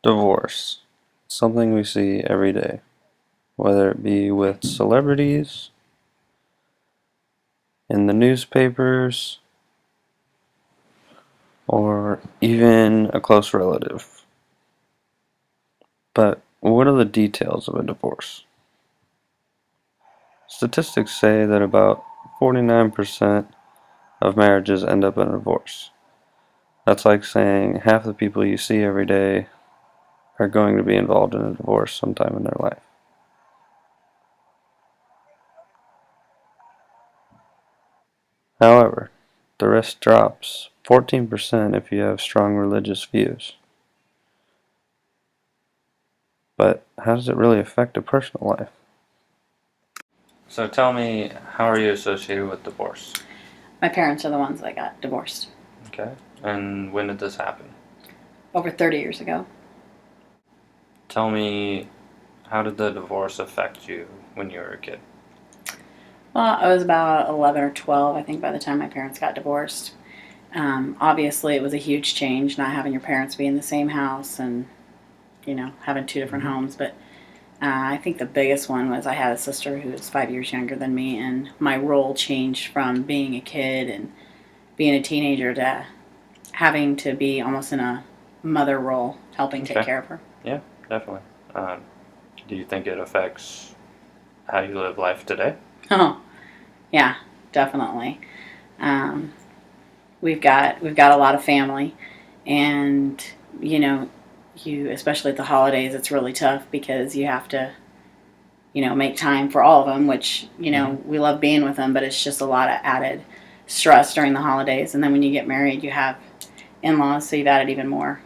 Divorce. Something we see every day, whether it be with celebrities, in the newspapers, or even a close relative. But what are the details of a divorce? Statistics say that about 49% of marriages end up in a divorce. That's like saying half the people you see every day are going to be involved in a divorce sometime in their life. However, the risk drops 14% if you have strong religious views. But how does it really affect a personal life? So tell me, how are you associated with divorce? My parents are the ones that got divorced Okay. And when did this happen? over 30 years ago. Tell me, how did the divorce affect you when you were a kid? Well, I was about 11 or 12, I think, by the time my parents got divorced. Obviously, it was a huge change not having your parents be in the same house and, having two different homes. But I think the biggest one was I had a sister who was 5 years younger than me, and my role changed from being a kid and being a teenager to having to be almost in a mother role, helping take care of her. Yeah, definitely. Um, do you think it affects how you live life today? Oh, yeah, definitely. Um, we've got a lot of family, and you know, you especially at the holidays, it's really tough because you have to make time for all of them. Which we love being with them, but it's just a lot of added stress during the holidays. And then when you get married, you have in-laws, so you've added even more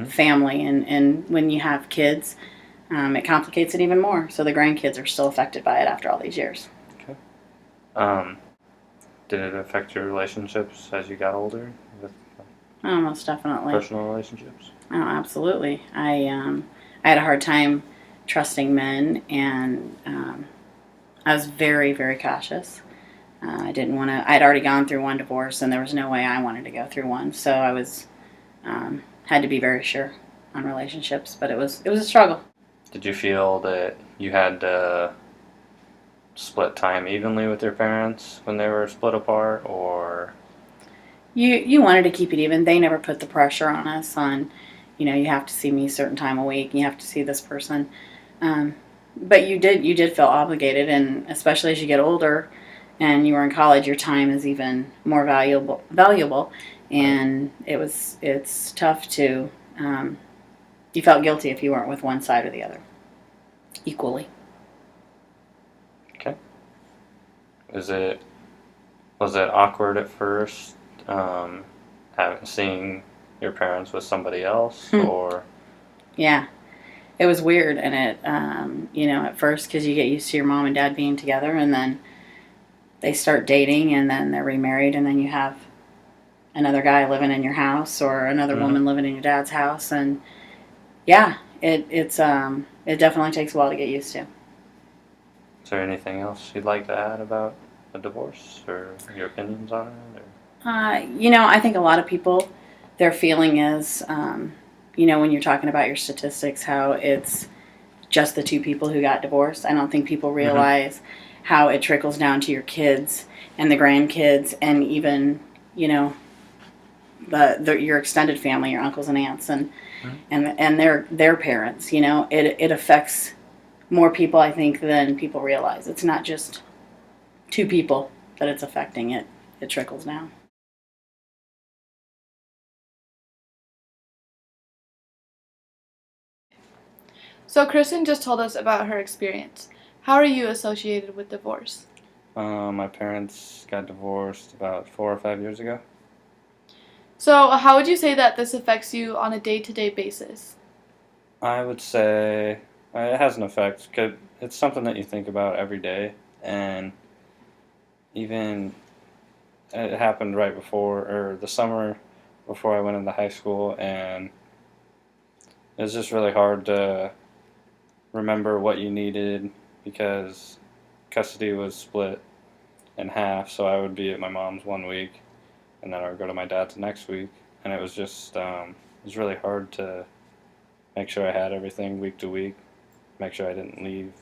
family, and when you have kids, it complicates it even more. So the grandkids are still affected by it after all these years. Okay. Um, did it affect your relationships as you got older with Oh, most definitely. personal relationships? Oh, absolutely. I had a hard time trusting men, and I was very, very cautious. I didn't want to. I'd already gone through one divorce, and there was no way I wanted to go through one. So I was had to be very sure on relationships, but it was a struggle. Did you feel that you had to split time evenly with your parents when they were split apart, or You wanted to keep it even. They never put the pressure on us on, you have to see me a certain time a week, and you have to see this person. Um, but you did feel obligated, and especially as you get older, and you were in college, your time is even more valuable, and it's tough to. You felt guilty if you weren't with one side or the other equally. okay? Is it Was it awkward at first, seeing your parents with somebody else, or Yeah, it was weird, and at first because you get used to your mom and dad being together, and then they start dating, and then they're remarried, and then you have another guy living in your house or another woman living in your dad's house, and yeah, it definitely takes a while to get used to. is there anything else you'd like to add about a divorce or your opinions on it? Or? I think a lot of people, their feeling is, when you're talking about your statistics, how it's just the two people who got divorced. I don't think people realize how it trickles down to your kids and the grandkids, and even you know your extended family, your uncles and aunts, and their parents. It affects more people, I think, than people realize. It's not just two people that it's affecting. It trickles down. So Kristen just told us about her experience. How are you associated with divorce? My parents got divorced about 4 or 5 years ago. So how would you say that this affects you on a day-to-day basis? I would say it has an effect because it's something that you think about every day, and even it happened right before or the summer before I went into high school, and it was just really hard to remember what you needed because custody was split in half, so I would be at my mom's one week, and then I would go to my dad's the next week, and it was just it was really hard to make sure I had everything week to week, make sure I didn't leave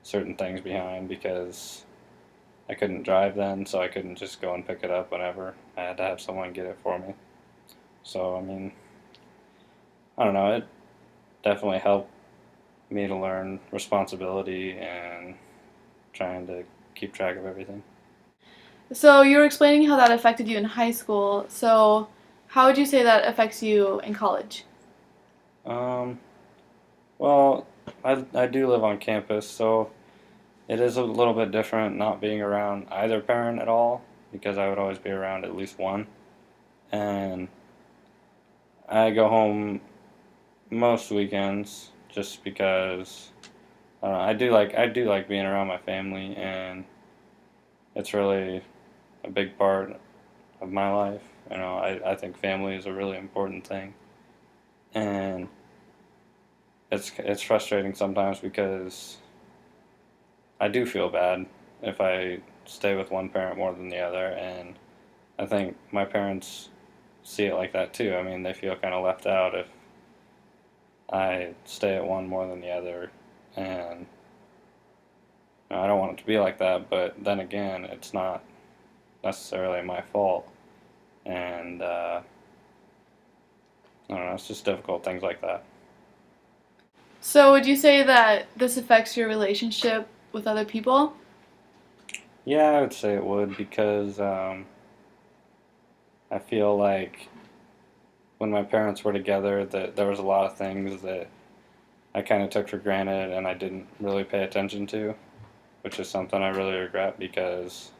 certain things behind because I couldn't drive then, so I couldn't just go and pick it up whenever. I had to have someone get it for me. So, I mean, I don't know, it definitely helped me to learn responsibility and trying to keep track of everything. So you were explaining how that affected you in high school. So how would you say that affects you in college? Um, well, I do live on campus, so it is a little bit different not being around either parent at all because I would always be around at least one. And I go home most weekends just because I don't know, I do like being around my family, and it's really a big part of my life. I think family is a really important thing, and it's frustrating sometimes because I do feel bad if I stay with one parent more than the other, and I think my parents see it like that too. I mean, they feel kind of left out if I stay at one more than the other, and I don't want it to be like that. But then again, it's not necessarily my fault, and I don't know. It's just difficult things like that. So would you say that this affects your relationship with other people? Yeah, I would say it would because I feel like when my parents were together, that there was a lot of things that I kind of took for granted and I didn't really pay attention to, which is something I really regret because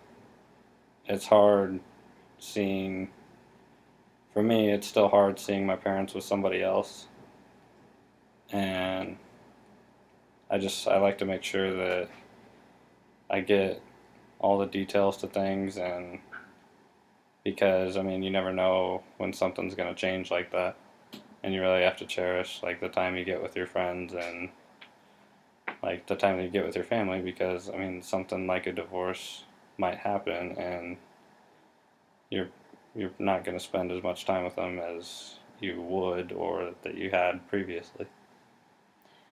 it's hard seeing, for me, it's still hard seeing my parents with somebody else. And I like to make sure that I get all the details to things, and because, I mean, you never know when something's going to change like that. And you really have to cherish like the time you get with your friends and like the time that you get with your family because I mean something like a divorce might happen and you're you're not going to spend as much time with them as you would or that you had previously.